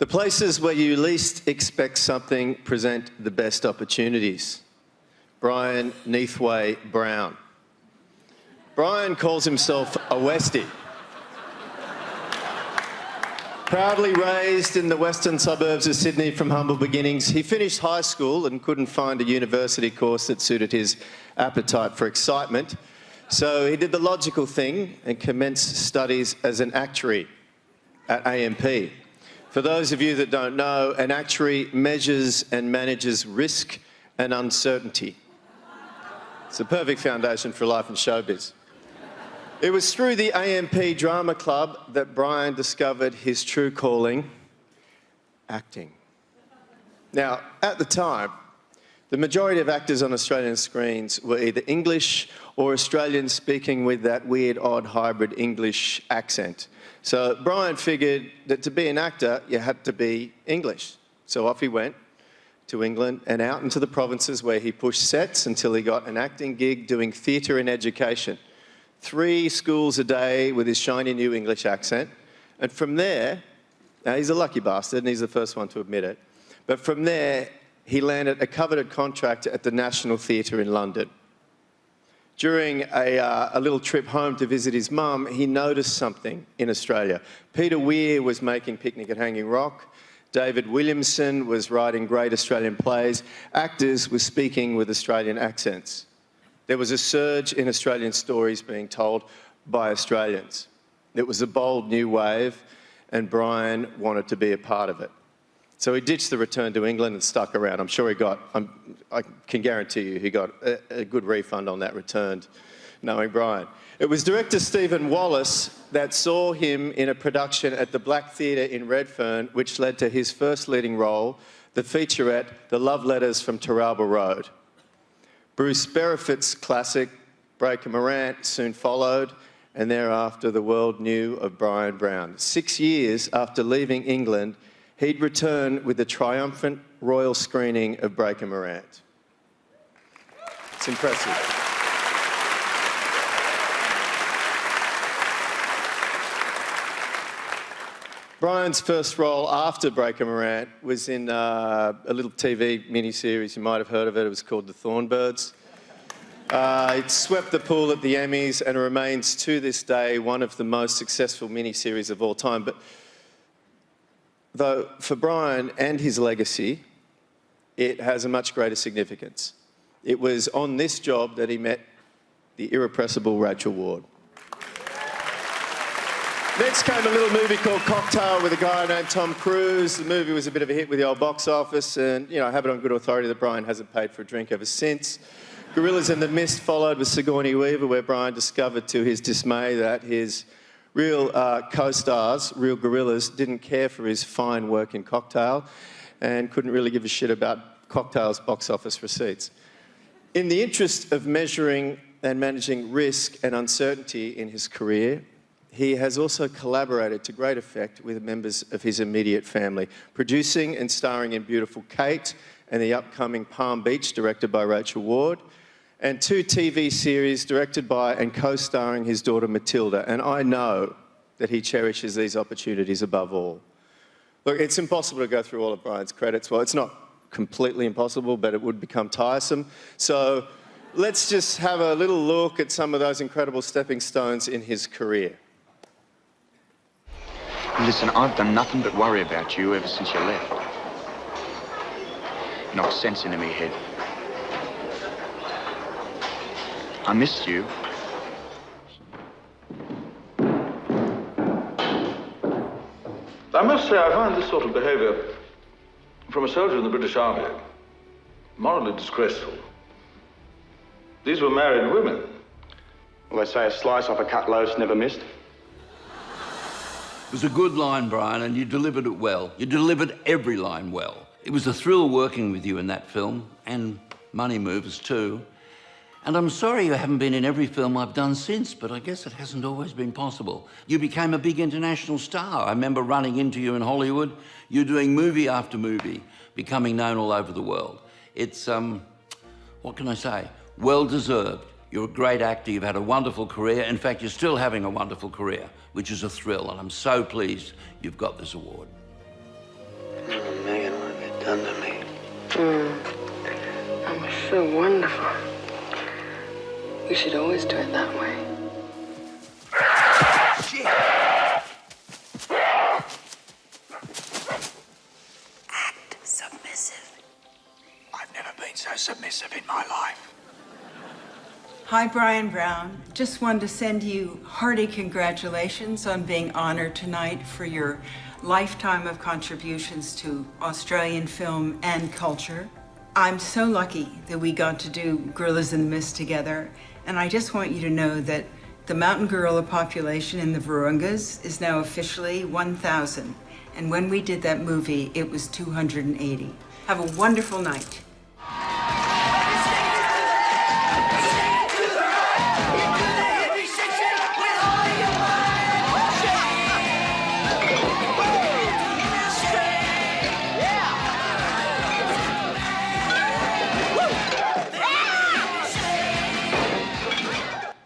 The places where you least expect something present the best opportunities. Bryan Neathway Brown. Bryan calls himself a Westie. Proudly raised in the western suburbs of Sydney from humble beginnings, he finished high school and couldn't find a university course that suited his appetite for excitement. So he did the logical thing and commenced studies as an actuary at AMP. For those of you that don't know, an actuary measures and manages risk and uncertainty. It's a perfect foundation for life in showbiz. It was through the AMP Drama Club that Bryan discovered his true calling, acting. Now, at the time, the majority of actors on Australian screens were either English or Australian speaking with that weird, odd hybrid English accent. So Bryan figured that to be an actor, you had to be English. So off he went to England and out into the provinces where he pushed sets until he got an acting gig doing theatre and education. 3 schools a day with his shiny new English accent. And from there, now he's a lucky bastard and he's the first one to admit it, but from there, he landed a coveted contract at the National Theatre in London. During a little trip home to visit his mum, he noticed something in Australia. Peter Weir was making Picnic at Hanging Rock. David Williamson was writing great Australian plays. Actors were speaking with Australian accents. There was a surge in Australian stories being told by Australians. It was a bold new wave, and Bryan wanted to be a part of it. So he ditched the return to England and stuck around. I'm sure he got, I can guarantee you, he got a good refund on that return, knowing Bryan. It was director Stephen Wallace that saw him in a production at the Black Theatre in Redfern, which led to his first leading role, the featurette, The Love Letters from Taralba Road. Bruce Berefit's classic, Breaker Morant, soon followed, and thereafter the world knew of Bryan Brown. 6 years after leaving England, he'd return with the triumphant royal screening of Breaker Morant. It's impressive. Bryan's first role after Breaker Morant was in a little TV miniseries. You might have heard of it. It was called The Thornbirds. It swept the pool at the Emmys and remains to this day one of the most successful miniseries of all time. But though for Bryan and his legacy, it has a much greater significance. It was on this job that he met the irrepressible Rachel Ward. Next came a little movie called Cocktail with a guy named Tom Cruise. The movie was a bit of a hit with the old box office, and I have it on good authority that Bryan hasn't paid for a drink ever since. Gorillas in the Mist followed with Sigourney Weaver, where Bryan discovered to his dismay that his real co-stars, real gorillas, didn't care for his fine work in Cocktail and couldn't really give a shit about Cocktail's box office receipts. In the interest of measuring and managing risk and uncertainty in his career, he has also collaborated to great effect with members of his immediate family, producing and starring in Beautiful Kate and the upcoming Palm Beach, directed by Rachel Ward, and 2 TV series directed by and co-starring his daughter Matilda. And I know that he cherishes these opportunities above all. Look, it's impossible to go through all of Bryan's credits. Well, it's not completely impossible, but it would become tiresome. So let's just have a little look at some of those incredible stepping stones in his career. Listen, I've done nothing but worry about you ever since you left. Knocked sense into me head. I missed you. I must say I find this sort of behaviour from a soldier in the British Army morally disgraceful. These were married women. Well, they say a slice off a cut loaf's never missed. It was a good line, Bryan, and you delivered it well. You delivered every line well. It was a thrill working with you in that film, and Money Movers too. And I'm sorry you haven't been in every film I've done since, but I guess it hasn't always been possible. You became a big international star. I remember running into you in Hollywood. You're doing movie after movie, becoming known all over the world. It's, what can I say? Well-deserved. You're a great actor. You've had a wonderful career. In fact, you're still having a wonderful career, which is a thrill, and I'm so pleased you've got this award. so wonderful. We should always do it that way. Shit! Act submissive. I've never been so submissive in my life. Hi, Bryan Brown. Just wanted to send you hearty congratulations on being honored tonight for your lifetime of contributions to Australian film and culture. I'm so lucky that we got to do Gorillas in the Mist together, and I just want you to know that the mountain gorilla population in the Virungas is now officially 1,000, and when we did that movie, it was 280. Have a wonderful night.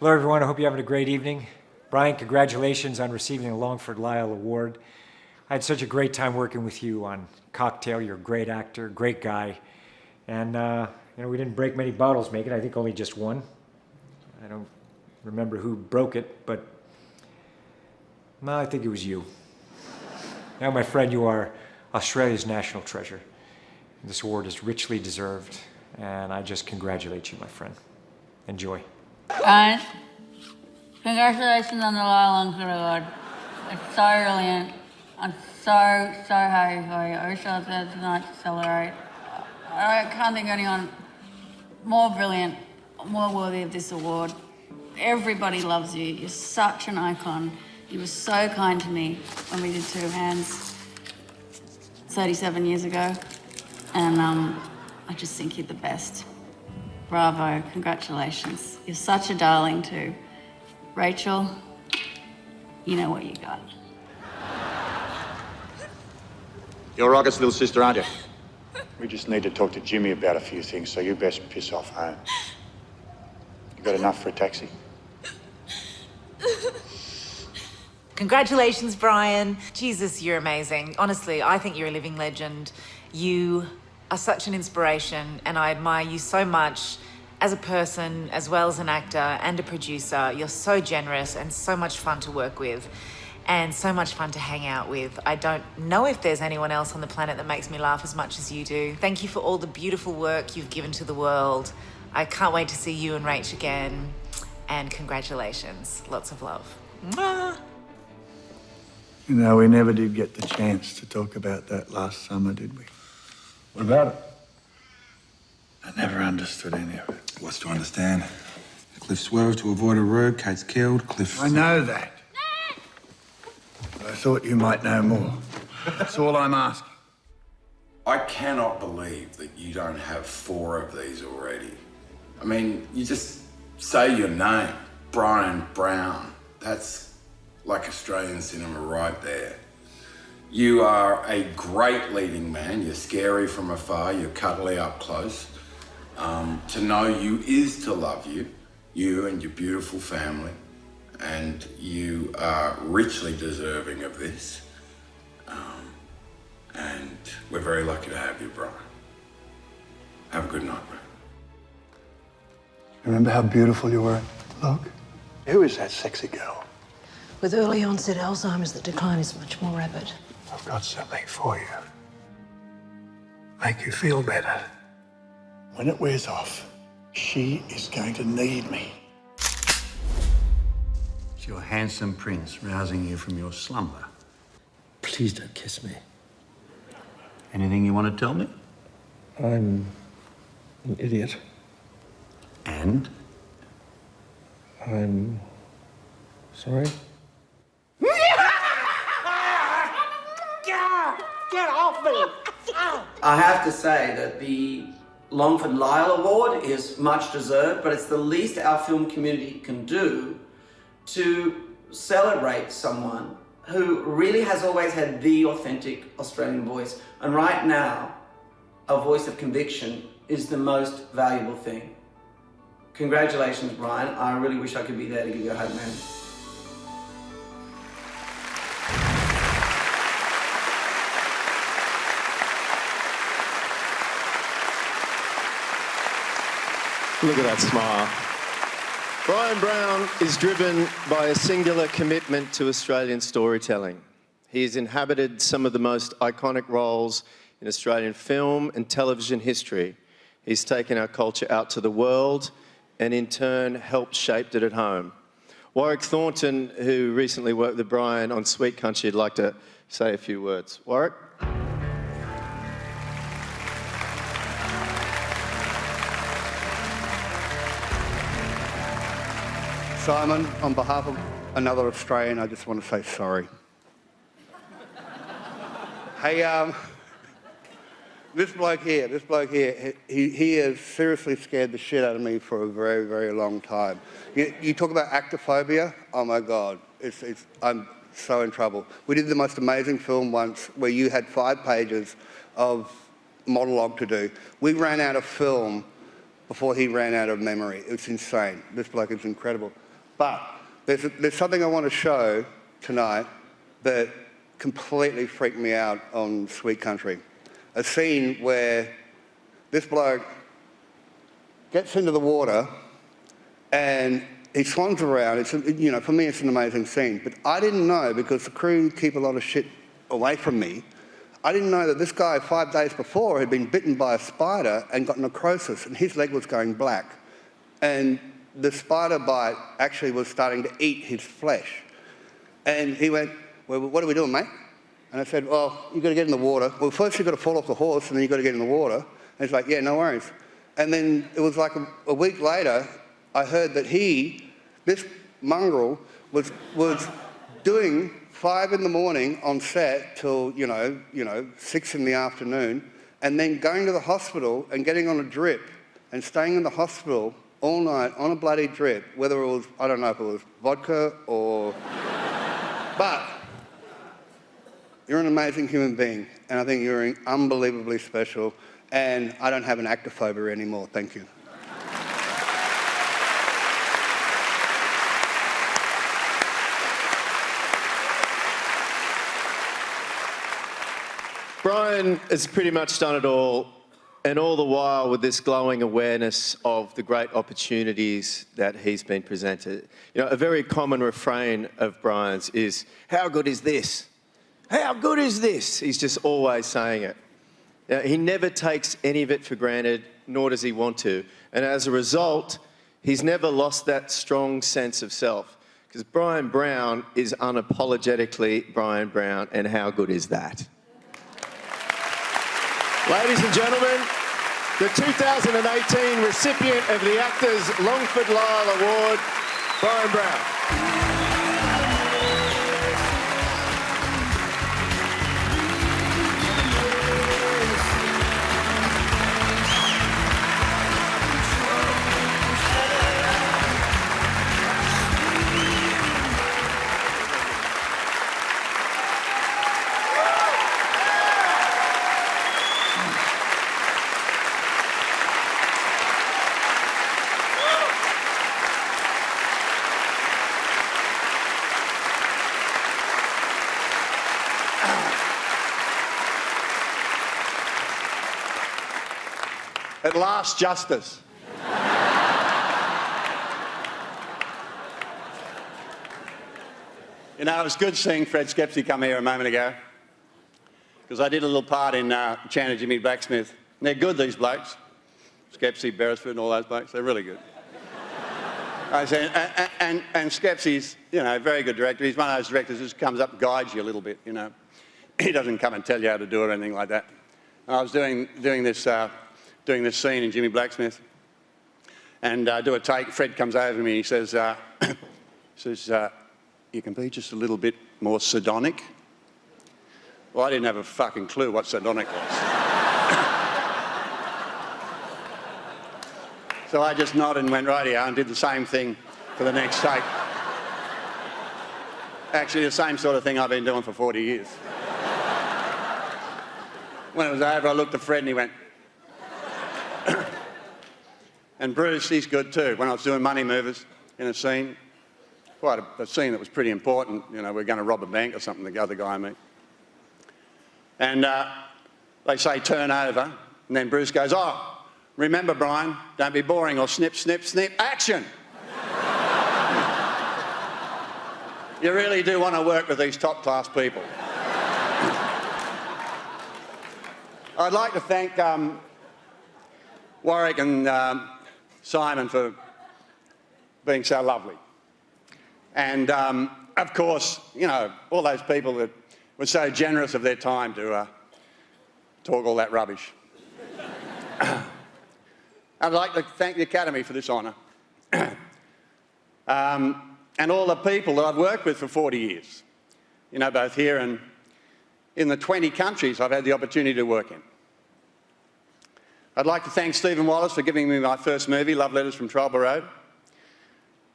Hello, everyone. I hope you're having a great evening. Bryan, congratulations on receiving the Longford Lyell Award. I had such a great time working with you on Cocktail. You're a great actor, great guy. And, we didn't break many bottles making. I think only just one. I don't remember who broke it, but no, I think it was you. Now, my friend, you are Australia's national treasure. This award is richly deserved, and I just congratulate you, my friend. Enjoy. Bryan, congratulations on the Lyell Longford Award. It's so brilliant. I'm so happy for you. I wish I was there tonight to celebrate. I can't think of anyone more brilliant, more worthy of this award. Everybody loves you. You're such an icon. You were so kind to me when we did Two Hands 37 years ago. And I just think you're the best. Bravo, congratulations. You're such a darling too. Rachel, you know what you got. You're Rocket's little sister, aren't you? We just need to talk to Jimmy about a few things, so you best piss off home. You got enough for a taxi? Congratulations, Bryan. Jesus, you're amazing. Honestly, I think you're a living legend. You are such an inspiration, and I admire you so much as a person, as well as an actor and a producer. You're so generous and so much fun to work with, and so much fun to hang out with. I don't know if there's anyone else on the planet that makes me laugh as much as you do. Thank you for all the beautiful work you've given to the world. I can't wait to see you and Rach again, and congratulations. Lots of love. Mwah. You know, we never did get the chance to talk about that last summer, did we? What about it? I never understood any of it. What's to understand? Cliff swerves to avoid a road, Kate's killed, Cliff... I know that. But I thought you might know more. That's all I'm asking. I cannot believe that you don't have 4 of these already. I mean, you just say your name, Bryan Brown. That's like Australian cinema right there. You are a great leading man. You're scary from afar. You're cuddly up close. To know you is to love you, you and your beautiful family, and you are richly deserving of this. And we're very lucky to have you, Bryan. Have a good night, Bryan. Remember how beautiful you were? Look. Who is that sexy girl? With early onset Alzheimer's, the decline is much more rapid. I've got something for you. Make you feel better. When it wears off, she is going to need me. It's your handsome prince rousing you from your slumber. Please don't kiss me. Anything you want to tell me? I'm an idiot. And? I'm sorry. Get off me! I have to say that the Longford Lyell Award is much deserved, but it's the least our film community can do to celebrate someone who really has always had the authentic Australian voice. And right now, a voice of conviction is the most valuable thing. Congratulations, Bryan. I really wish I could be there to give you a hug, man. Look at that smile. Bryan Brown is driven by a singular commitment to Australian storytelling. He has inhabited some of the most iconic roles in Australian film and television history. He's taken our culture out to the world and in turn helped shape it at home. Warwick Thornton, who recently worked with Bryan on Sweet Country, would like to say a few words. Warwick? Simon, on behalf of another Australian, I just want to say sorry. Hey, this bloke here, he has seriously scared the shit out of me for a very, very long time. You talk about actophobia, oh my God, I'm so in trouble. We did the most amazing film once where you had 5 pages of monologue to do. We ran out of film before he ran out of memory. It was insane. This bloke is incredible. But there's something I want to show tonight that completely freaked me out on Sweet Country. A scene where this bloke gets into the water and he swans around. For me, it's an amazing scene. But I didn't know, because the crew keep a lot of shit away from me, I didn't know that this guy 5 days before had been bitten by a spider and got necrosis, and his leg was going black. And the spider bite actually was starting to eat his flesh. And he went, well, what are we doing, mate? And I said, well, you've got to get in the water. Well, first you've got to fall off the horse, and then you've got to get in the water. And he's like, yeah, no worries. And then it was like a week later, I heard that this mongrel, was doing 5 in the morning on set till, 6 in the afternoon, and then going to the hospital and getting on a drip and staying in the hospital all night on a bloody drip, whether it was, I don't know if it was vodka or... But you're an amazing human being, and I think you're unbelievably special, and I don't have an actophobia anymore. Thank you. Bryan has pretty much done it all, and all the while with this glowing awareness of the great opportunities that he's been presented. A very common refrain of Bryan's is, how good is this? How good is this? He's just always saying it. He never takes any of it for granted, nor does he want to. And as a result, he's never lost that strong sense of self. Because Bryan Brown is unapologetically Bryan Brown, and how good is that? Ladies and gentlemen, the 2018 recipient of the AACTA Longford Lyell Award, Bryan Brown. At last, justice. It was good seeing Fred Skepsey come here a moment ago, because I did a little part in Chan Jimmy Blacksmith. And they're good, these blokes. Skepsey, Beresford and all those blokes, they're really good. And Skepsey's, a very good director. He's one of those directors who just comes up and guides you a little bit, He doesn't come and tell you how to do it or anything like that. And I was doing this scene in Jimmy Blacksmith, and do a take. Fred comes over to me and he says, you can be just a little bit more sardonic. Well, I didn't have a fucking clue what sardonic was. So I just nodded and went radio and did the same thing for the next take. Actually, the same sort of thing I've been doing for 40 years. When it was over, I looked at Fred and he went... And Bruce, he's good too. When I was doing Money Movers in a scene, quite a scene that was pretty important, we're going to rob a bank or something, the other guy and me. And they say turn over, and then Bruce goes, oh, Remember, Bryan, don't be boring or snip, snip, snip. Action! You really do want to work with these top-class people. I'd like to thank Warwick and Simon for being so lovely. And, of course, you know, all those people that were so generous of their time to talk all that rubbish. I'd like to thank the Academy for this honour. And all the people that I've worked with for 40 years. You know, both here and in the 20 countries I've had the opportunity to work in. I'd like to thank Stephen Wallace for giving me my first movie, Love Letters from Tribal Road.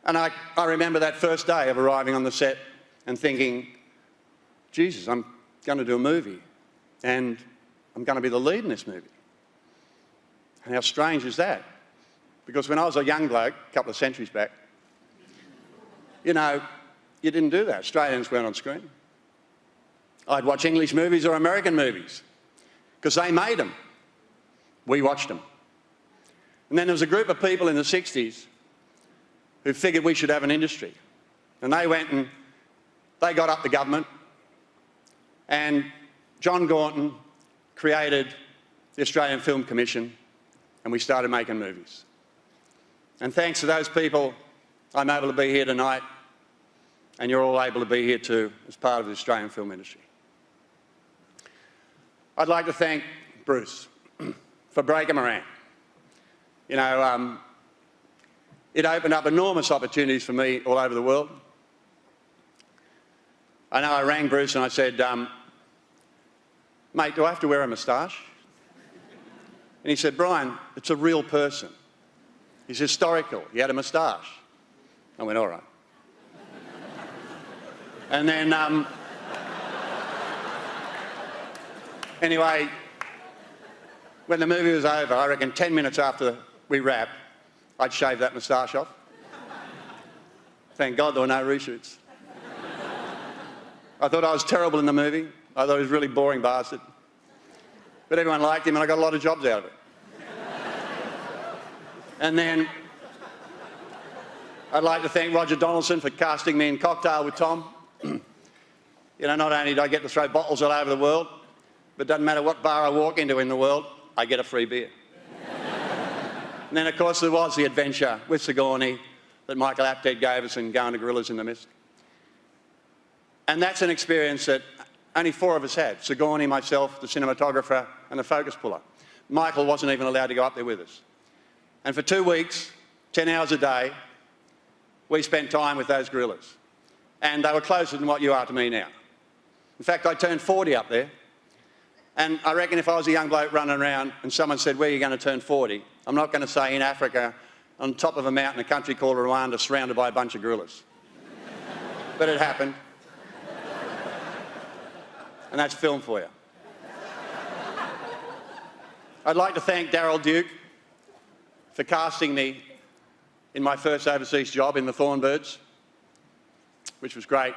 And I remember that first day of arriving on the set and thinking, Jesus, I'm going to do a movie and I'm going to be the lead in this movie. And how strange is that? Because when I was a young bloke, a couple of centuries back, you know, you didn't do that. Australians weren't on screen. I'd watch English movies or American movies because they made them. We watched them. And then there was a group of people in the 60s who figured we should have an industry. And they went and they got up the government, and John Gorton created the Australian Film Commission, and we started making movies. And thanks to those people, I'm able to be here tonight, and you're all able to be here too as part of the Australian film industry. I'd like to thank Bruce for breaking Moran. You know, it opened up enormous opportunities for me all over the world. I know I rang Bruce and I said, mate, do I have to wear a moustache? And he said, Bryan, it's a real person. He's historical. He had a moustache. I went, all right. And then, anyway, when the movie was over, I reckon 10 minutes after we wrapped, I'd shaved that moustache off. Thank God there were no reshoots. I thought I was terrible in the movie. I thought he was a really boring bastard. But everyone liked him and I got a lot of jobs out of it. And then I'd like to thank Roger Donaldson for casting me in Cocktail with Tom. You know, not only do I get to throw bottles all over the world, but it doesn't matter what bar I walk into in the world, I get a free beer. And then, of course, there was the adventure with Sigourney that Michael Apted gave us in Going to Gorillas in the Mist. And that's an experience that only 4 of us had. Sigourney, myself, the cinematographer, and the focus puller. Michael wasn't even allowed to go up there with us. And for 2 weeks, 10 hours a day, we spent time with those gorillas. And they were closer than what you are to me now. In fact, I turned 40 up there. And I reckon if I was a young bloke running around and someone said, where are you going to turn 40? I'm not going to say in Africa, on top of a mountain, a country called Rwanda, surrounded by a bunch of gorillas. But it happened. And that's film for you. I'd like to thank Daryl Duke for casting me in my first overseas job in the Thornbirds, which was great.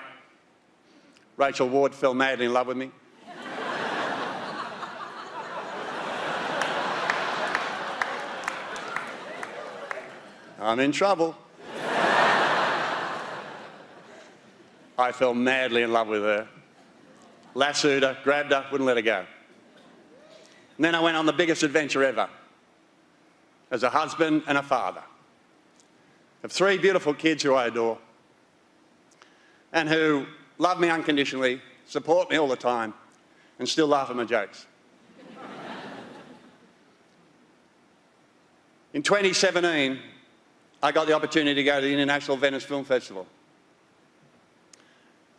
Rachel Ward fell madly in love with me. I'm in trouble. I fell madly in love with her. Lassoed her, grabbed her, wouldn't let her go. And then I went on the biggest adventure ever as a husband and a father. I have 3 beautiful kids who I adore and who love me unconditionally, support me all the time, and still laugh at my jokes. In 2017, I got the opportunity to go to the International Venice Film Festival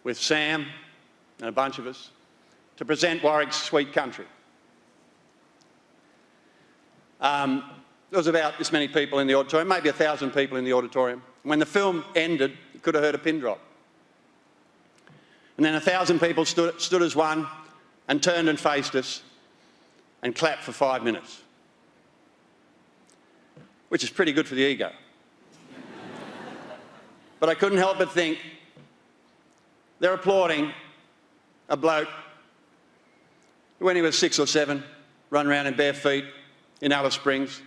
with Sam and a bunch of us to present Warwick's Sweet Country. There was about this many people in the auditorium, maybe 1,000 people in the auditorium. When the film ended, you could have heard a pin drop. And then 1,000 people stood as one and turned and faced us and clapped for 5 minutes, which is pretty good for the ego. But I couldn't help but think, they're applauding a bloke who, when he was 6 or 7, ran around in bare feet in Alice Springs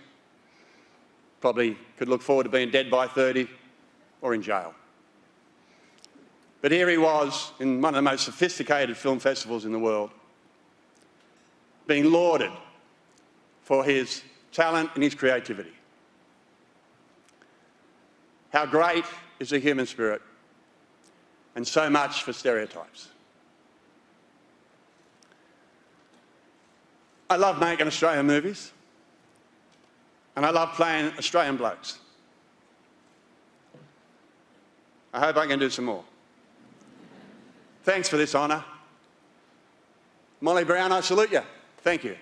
probably could look forward to being dead by 30 or in jail. But here he was in one of the most sophisticated film festivals in the world, being lauded for his talent and his creativity. How great is the human spirit, and so much for stereotypes. I love making Australian movies, and I love playing Australian blokes. I hope I can do some more. Thanks for this honour. Molly Brown, I salute you. Thank you.